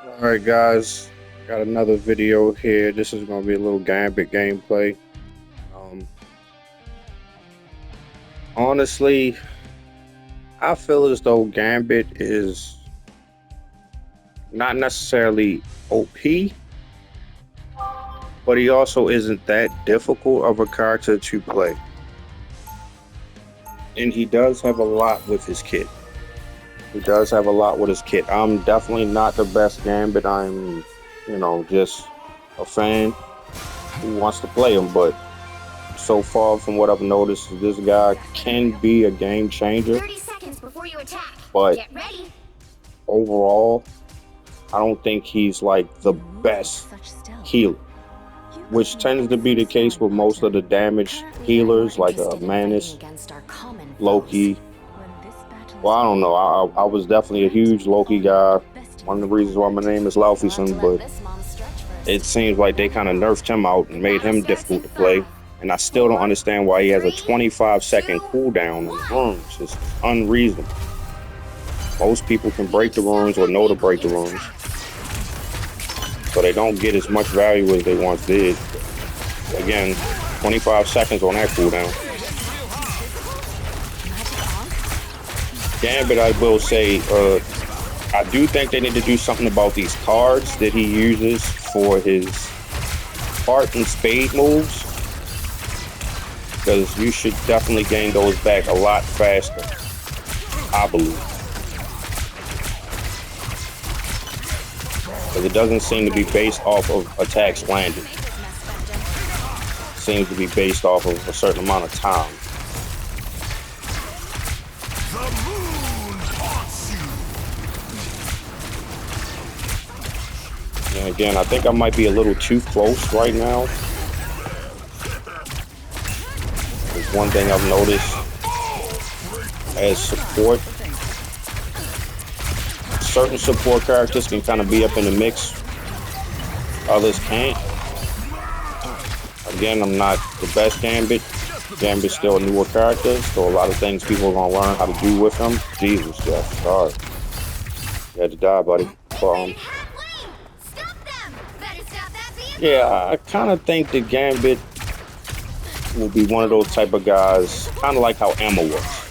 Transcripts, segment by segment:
Alright guys, got another video here. This is going to be a little Gambit gameplay. Um, Honestly, I feel as though Gambit is not necessarily OP, but he also isn't that difficult of a character to play. And he does have a lot with his kit. I'm definitely not the best Gambit. I'm, just a fan who wants to play him, but so far from what I've noticed, this guy can be a game changer. 30 seconds before you attack. But get ready. Overall, I don't think he's like the best healer, which tends to be the case with most of the damage healers like Manus, Loki. Well, I don't know. I was definitely a huge Loki guy. One of the reasons why my name is Laufeyson, but it seems like they kind of nerfed him out and made him difficult to play. And I still don't understand why he has a 25-second cooldown on runes. It's unreasonable. Most people can break the runes or know to break the runes, so they don't get as much value as they once did. Again, 25 seconds on that cooldown. Gambit, I will say, I do think they need to do something about these cards that he uses for his heart and spade moves, because you should definitely gain those back a lot faster, I believe. Because it doesn't seem to be based off of attacks landed. It seems to be based off of a certain amount of time. And again, I think I might be a little too close right now. There's one thing I've noticed as support. Certain support characters can kind of be up in the mix. Others can't. Again, I'm not the best Gambit. Gambit's still a newer character, so a lot of things people are going to learn how to do with him. Jesus, Jeff, sorry. You had to die, buddy. Yeah, I kind of think that Gambit will be one of those type of guys, kind of like how Emma was.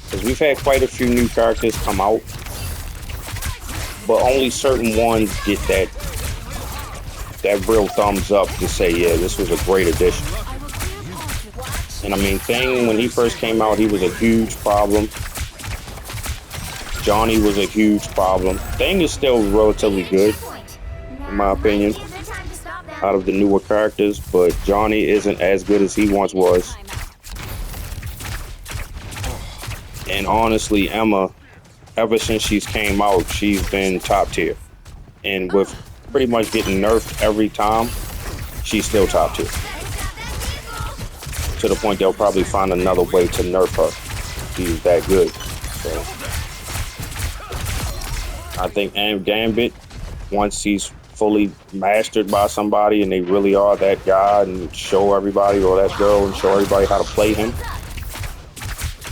Because we've had quite a few new characters come out, but only certain ones get that real thumbs up to say, yeah, this was a great addition. And I mean, Thing, when he first came out, he was a huge problem. Johnny was a huge problem. Thing is still relatively good, in my opinion, out of the newer characters, but Johnny isn't as good as he once was. And honestly, Emma, ever since she's came out, she's been top tier. And with pretty much getting nerfed every time, she's still top tier. To the point they'll probably find another way to nerf her. She's that good. So I think Gambit, once he's fully mastered by somebody and they really are that guy and show everybody, or that girl, and show everybody how to play him,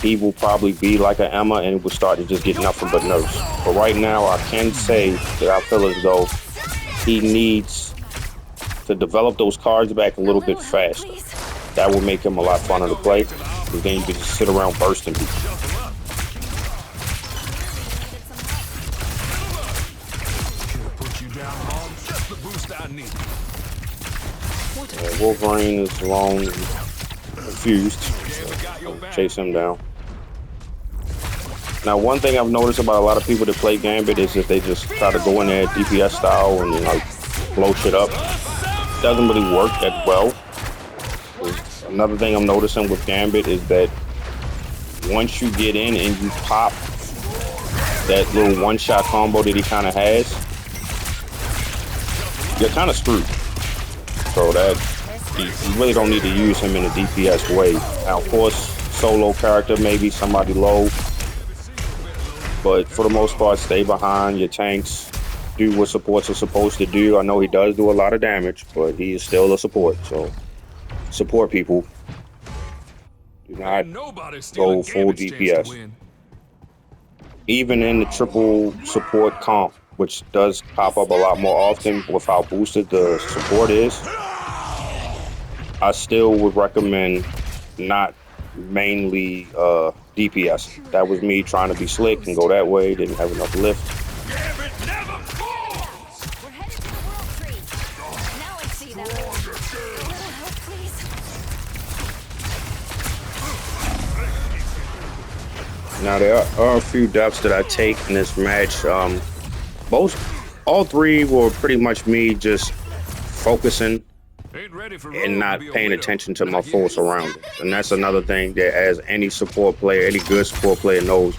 he will probably be like an Emma and will start to just get nothing but nerfs. But right now, I can say that I feel as though he needs to develop those cards back a little bit faster. That will make him a lot funner to play, because then you can just sit around bursting people. Wolverine is alone, confused, so chase him down. Now, one thing I've noticed about a lot of people that play Gambit is that they just try to go in there DPS style and like blow shit up. It doesn't really work that well. Another thing I'm noticing with Gambit is that once you get in and you pop that little one-shot combo that he kind of has, you're kind of screwed. So that you really don't need to use him in a DPS way. Now, of course, solo character, maybe somebody low, but for the most part, stay behind your tanks. Do what supports are supposed to do. I know he does do a lot of damage, but he is still a support. So support people. Do not go full DPS. Even in the triple support comp, which does pop up a lot more often with how boosted the support is. I still would recommend not mainly DPS. That was me trying to be slick and go that way, didn't have enough lift. Now there are a few deaths that I take in this match. All three were pretty much me just focusing and not paying attention to my full surroundings. And that's another thing that, as any support player, any good support player knows,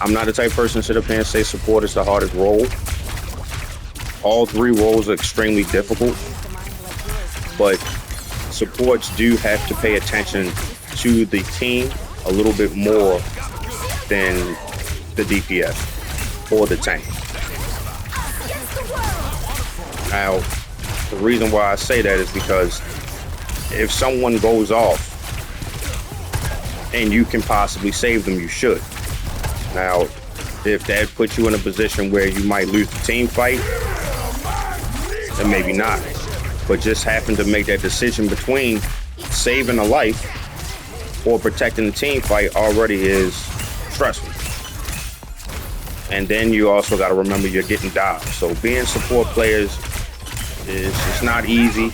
I'm not the type of person to sit up here and say support is the hardest role. All three roles are extremely difficult, but supports do have to pay attention to the team a little bit more than the DPS or the tank. Now, the reason why I say that is because if someone goes off and you can possibly save them, you should. Now, if that puts you in a position where you might lose the team fight, then maybe not. But just happen to make that decision between saving a life or protecting the team fight already is stressful. And then you also got to remember you're getting dodged. So being support players it's not easy.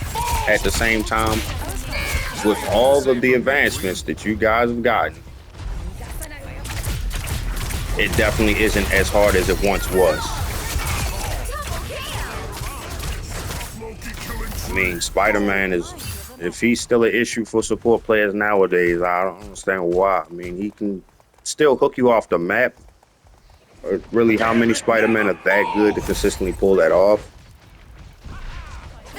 At the same time, with all of the advancements that you guys have gotten, it definitely isn't as hard as it once was. I mean, Spider-Man if he's still an issue for support players nowadays, I don't understand why. I mean, he can still hook you off the map. Really, how many Spider-Men are that good to consistently pull that off?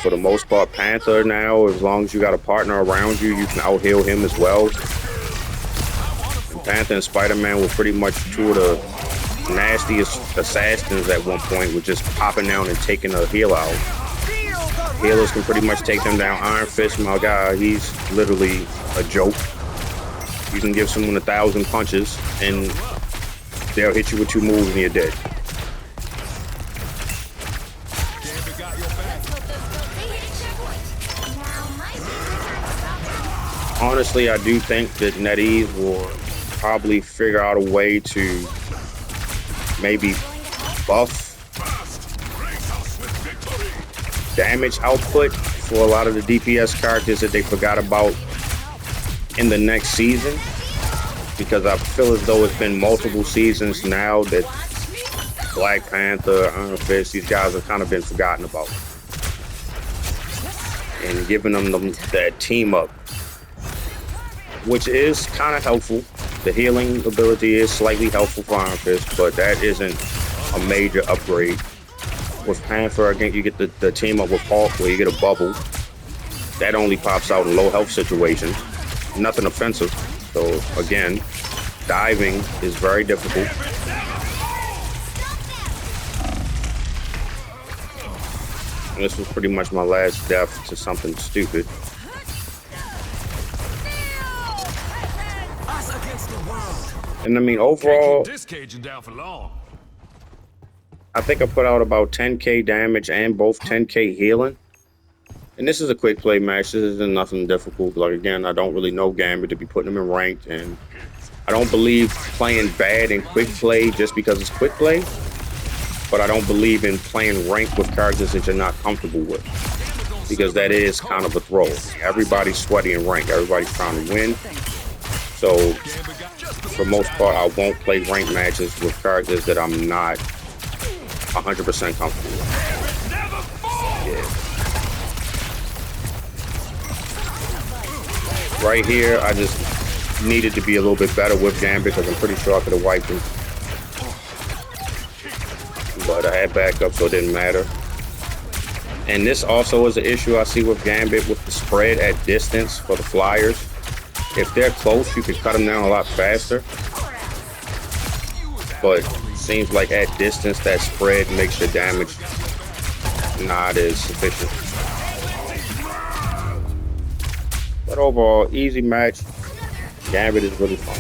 For the most part, Panther now, as long as you got a partner around you, you can out-heal him as well. And Panther and Spider-Man were pretty much two of the nastiest assassins at one point, with just popping down and taking a heal out. Healers can pretty much take them down. Iron Fist, my guy, he's literally a joke. You can give someone 1,000 punches, and they'll hit you with 2 moves and you're dead. Honestly, I do think that NetEase will probably figure out a way to maybe buff damage output for a lot of the DPS characters that they forgot about in the next season, because I feel as though it's been multiple seasons now that Black Panther, Iron Fist, these guys have kind of been forgotten about, and giving them that team up, which is kind of helpful. The healing ability is slightly helpful for Iron Fist, but that isn't a major upgrade. With Panther, again, you get the team up with Hulk, where you get a bubble. That only pops out in low health situations. Nothing offensive. So again, diving is very difficult. And this was pretty much my last death to something stupid. And I mean, overall, I think I put out about 10k damage and both 10k healing. And this is a quick play match. This isn't nothing difficult. Like, again, I don't really know Gambit to be putting him in ranked, and I don't believe playing bad in quick play just because it's quick play. But I don't believe in playing ranked with characters that you're not comfortable with, because that is kind of a throw. Everybody's sweaty in rank. Everybody's trying to win. So for most part, I won't play ranked matches with characters that I'm not 100% comfortable with. Yeah. Right here, I just needed to be a little bit better with Gambit, because I'm pretty sure I could have wiped him. But I had backup, so it didn't matter. And this also is an issue I see with Gambit, with the spread at distance for the flyers. If they're close, you can cut them down a lot faster. But it seems like at distance, that spread makes your damage not as sufficient. But overall, easy match. Gambit is really fun.